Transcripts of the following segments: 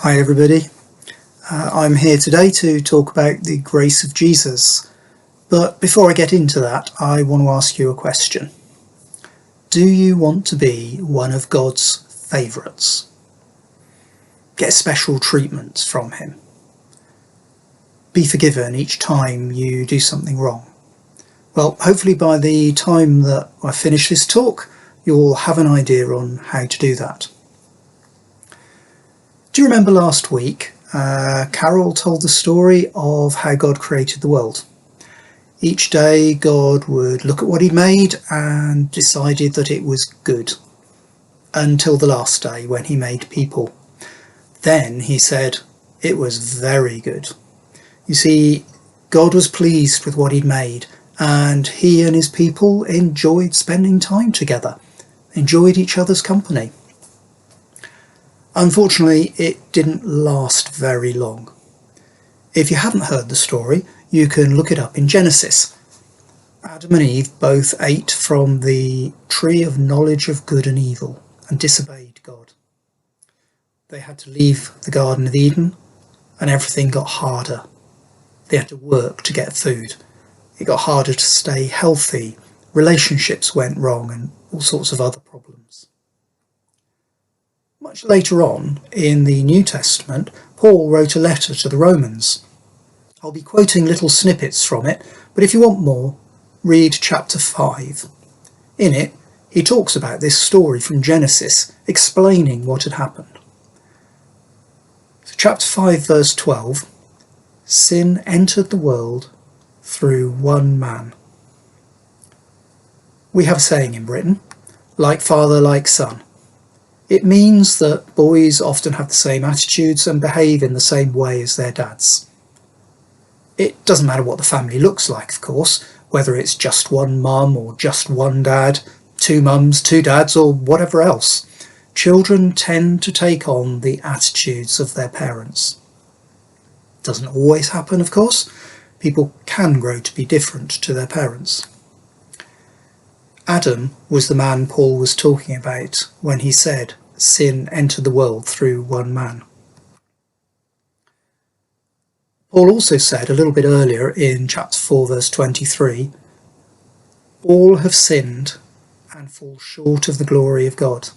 Hi everybody, I'm here today to talk about the grace of Jesus, but before I get into that I want to ask you a question. Do you want to be one of God's favourites? Get special treatment from him? Be forgiven each time you do something wrong? Well, hopefully by the time that I finish this talk you'll have an idea on how to do that. Do you remember last week, Carol told the story of how God created the world? Each day God would look at what he'd made and decided that it was good, until the last day when he made people. Then he said it was very good. You see, God was pleased with what he'd made, and he and his people enjoyed spending time together, enjoyed each other's company. Unfortunately, it didn't last very long. If you haven't heard the story, you can look it up in Genesis. Adam and Eve both ate from the tree of knowledge of good and evil and disobeyed God. They had to leave the Garden of Eden and everything got harder. They had to work to get food. It got harder to stay healthy. Relationships went wrong and all sorts of other problems. Much later on, in the New Testament, Paul wrote a letter to the Romans. I'll be quoting little snippets from it, but if you want more, read chapter 5. In it, he talks about this story from Genesis, explaining what had happened. So chapter 5, verse 12, sin entered the world through one man. We have a saying in Britain, like father, like son. It means that boys often have the same attitudes and behave in the same way as their dads. It doesn't matter what the family looks like, of course, whether it's just one mum or just one dad, two mums, two dads, or whatever else. Children tend to take on the attitudes of their parents. Doesn't always happen, of course. People can grow to be different to their parents. Adam was the man Paul was talking about when he said sin entered the world through one man. Paul also said a little bit earlier in chapter 4 verse 23, all have sinned and fall short of the glory of God.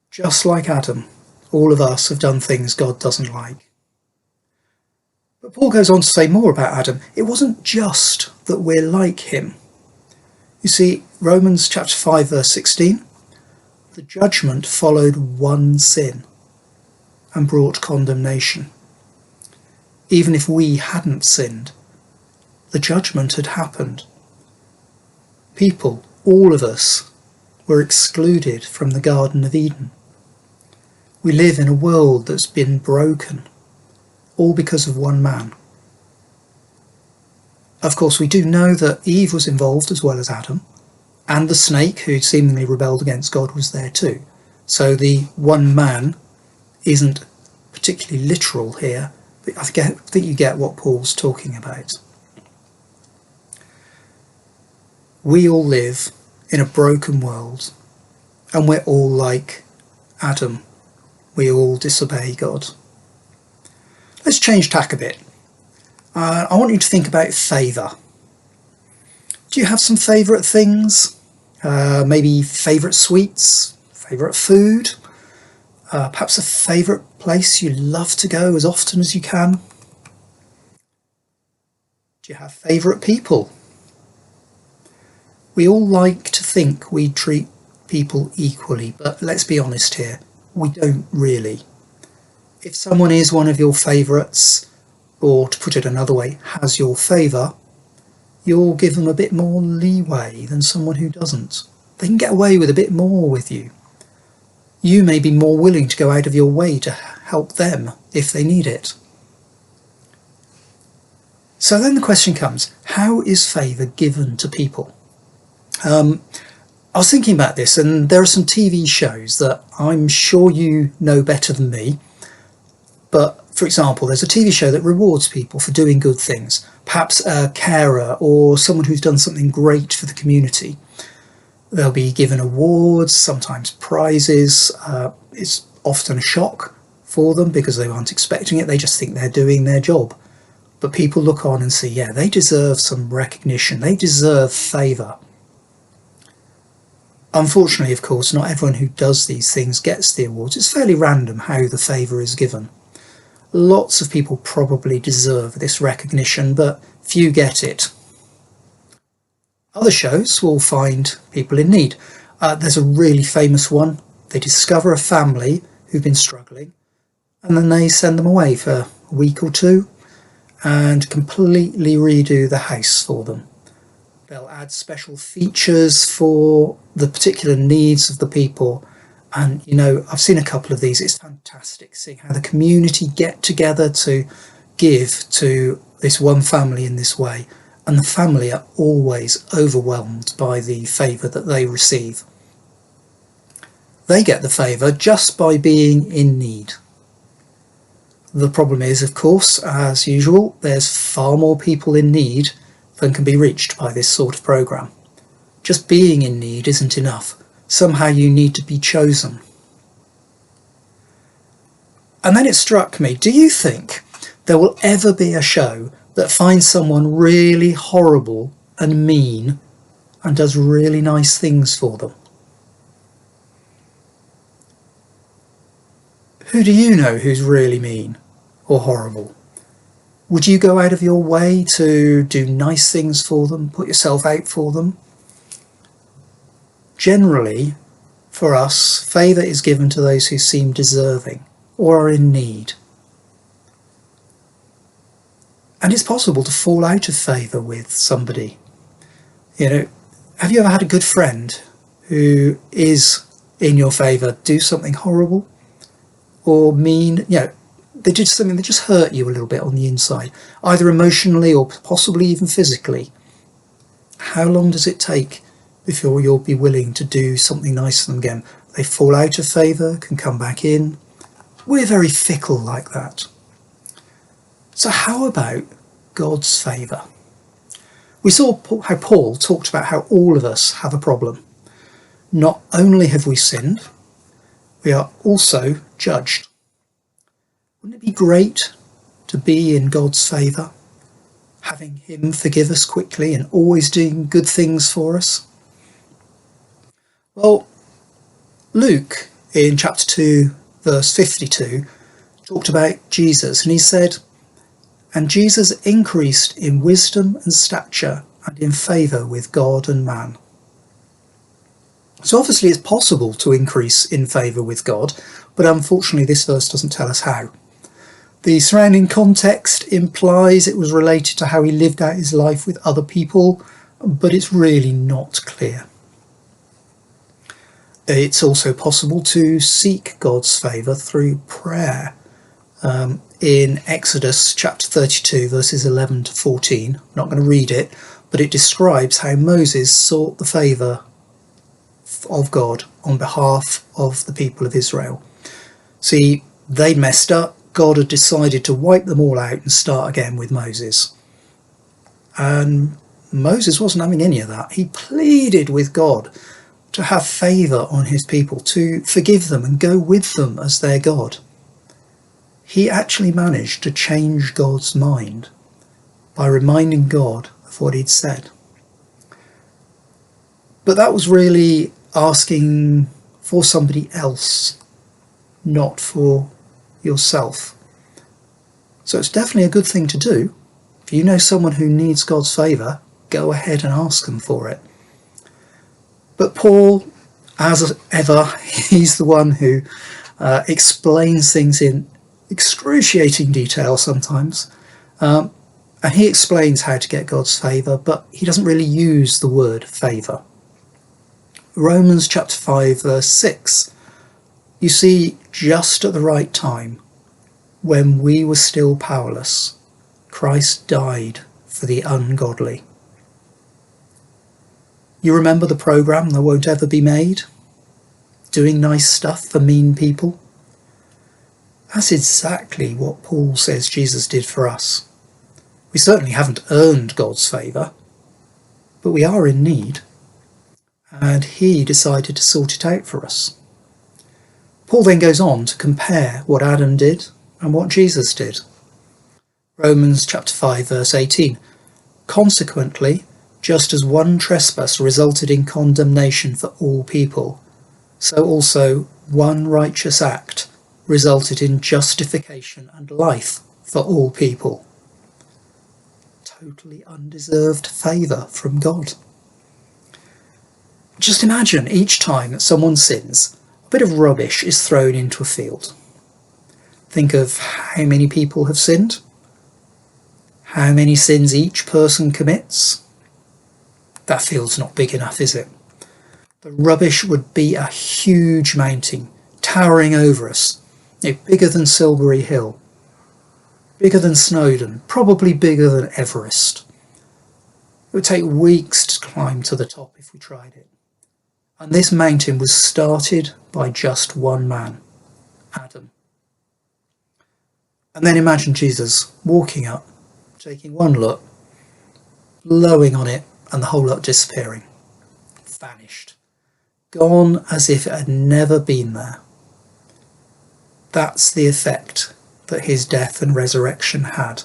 Just like Adam, all of us have done things God doesn't like. But Paul goes on to say more about Adam. It wasn't just that we're like him. You see, Romans chapter 5 verse 16, the judgment followed one sin and brought condemnation. Even if we hadn't sinned, the judgment had happened. People, all of us, were excluded from the Garden of Eden. We live in a world that's been broken, all because of one man. Of course, we do know that Eve was involved as well as Adam, and the snake, who seemingly rebelled against God, was there too. So the one man isn't particularly literal here, but I think you get what Paul's talking about. We all live in a broken world, and we're all like Adam. We all disobey God. Let's change tack a bit. I want you to think about favour. Do you have some favourite things? Maybe favourite sweets, favourite food, perhaps a favourite place you love to go as often as you can? Do you have favourite people? We all like to think we treat people equally, but let's be honest here, we don't really. If someone is one of your favourites, or to put it another way, has your favour, you'll give them a bit more leeway than someone who doesn't. They can get away with a bit more with you. You may be more willing to go out of your way to help them if they need it. So then the question comes, how is favour given to people? I was thinking about this, and there are some TV shows that I'm sure you know better than me. But for example, there's a TV show that rewards people for doing good things, perhaps a carer or someone who's done something great for the community. They'll be given awards, sometimes prizes. It's often a shock for them because they aren't expecting it. They just think they're doing their job. But people look on and see, yeah, they deserve some recognition. They deserve favour. Unfortunately, of course, not everyone who does these things gets the awards. It's fairly random how the favour is given. Lots of people probably deserve this recognition, but few get it. Other shows will find people in need. There's a really famous one. They discover a family who've been struggling, and then they send them away for a week or two and completely redo the house for them. They'll add special features for the particular needs of the people. And, I've seen a couple of these. It's fantastic seeing how the community get together to give to this one family in this way. And the family are always overwhelmed by the favour that they receive. They get the favour just by being in need. The problem is, of course, as usual, there's far more people in need than can be reached by this sort of programme. Just being in need isn't enough. Somehow you need to be chosen. And then it struck me, do you think there will ever be a show that finds someone really horrible and mean and does really nice things for them? Who do you know who's really mean or horrible? Would you go out of your way to do nice things for them, put yourself out for them? Generally, for us, favour is given to those who seem deserving or are in need. And it's possible to fall out of favour with somebody. Have you ever had a good friend who is in your favour do something horrible or mean? They did something that just hurt you a little bit on the inside, either emotionally or possibly even physically. How long does it take before you'll be willing to do something nice for them again? They fall out of favour, can come back in. We're very fickle like that. So how about God's favour? We saw how Paul talked about how all of us have a problem. Not only have we sinned, we are also judged. Wouldn't it be great to be in God's favour, having him forgive us quickly and always doing good things for us? Well, Luke in chapter 2 verse 52 talked about Jesus, and he said, "And Jesus increased in wisdom and stature and in favour with God and man." So obviously it's possible to increase in favour with God, but unfortunately this verse doesn't tell us how. The surrounding context implies it was related to how he lived out his life with other people, but it's really not clear. It's also possible to seek God's favour through prayer. In Exodus chapter 32 verses 11 to 14, I'm not going to read it, but it describes how Moses sought the favour of God on behalf of the people of Israel. See, they'd messed up. God had decided to wipe them all out and start again with Moses. And Moses wasn't having any of that. He pleaded with God to have favour on his people, to forgive them and go with them as their God. He actually managed to change God's mind by reminding God of what he'd said. But that was really asking for somebody else, not for yourself. So it's definitely a good thing to do. If you know someone who needs God's favour, go ahead and ask them for it. But Paul, as ever, he's the one who explains things in excruciating detail sometimes. And he explains how to get God's favour, but he doesn't really use the word favour. Romans chapter 5 verse 6. You see, just at the right time, when we were still powerless, Christ died for the ungodly. You remember the programme that won't ever be made? Doing nice stuff for mean people? That's exactly what Paul says Jesus did for us. We certainly haven't earned God's favour, but we are in need. and he decided to sort it out for us. Paul then goes on to compare what Adam did and what Jesus did. Romans chapter 5 verse 18. Consequently, just as one trespass resulted in condemnation for all people, so also one righteous act resulted in justification and life for all people. Totally undeserved favour from God. Just imagine each time that someone sins, a bit of rubbish is thrown into a field. Think of how many people have sinned, how many sins each person commits. That field's not big enough, is it? The rubbish would be a huge mountain towering over us, bigger than Silbury Hill, bigger than Snowdon, probably bigger than Everest. It would take weeks to climb to the top if we tried it. And this mountain was started by just one man, Adam. And then imagine Jesus walking up, taking one look, blowing on it, and the whole lot disappearing. Vanished. Gone as if it had never been there. That's the effect that his death and resurrection had.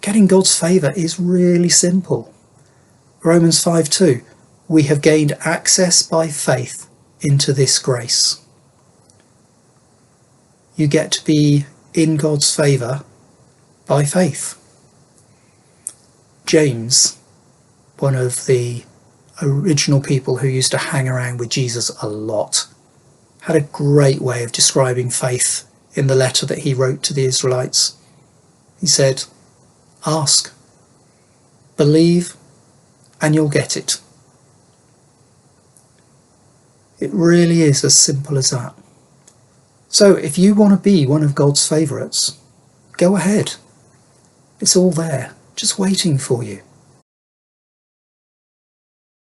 Getting God's favour is really simple. Romans 5:2. We have gained access by faith into this grace. You get to be in God's favour by faith. James, one of the original people who used to hang around with Jesus a lot, had a great way of describing faith in the letter that he wrote to the Israelites. He said, ask, believe, and you'll get it. It really is as simple as that. So if you want to be one of God's favourites, go ahead. It's all there, just waiting for you.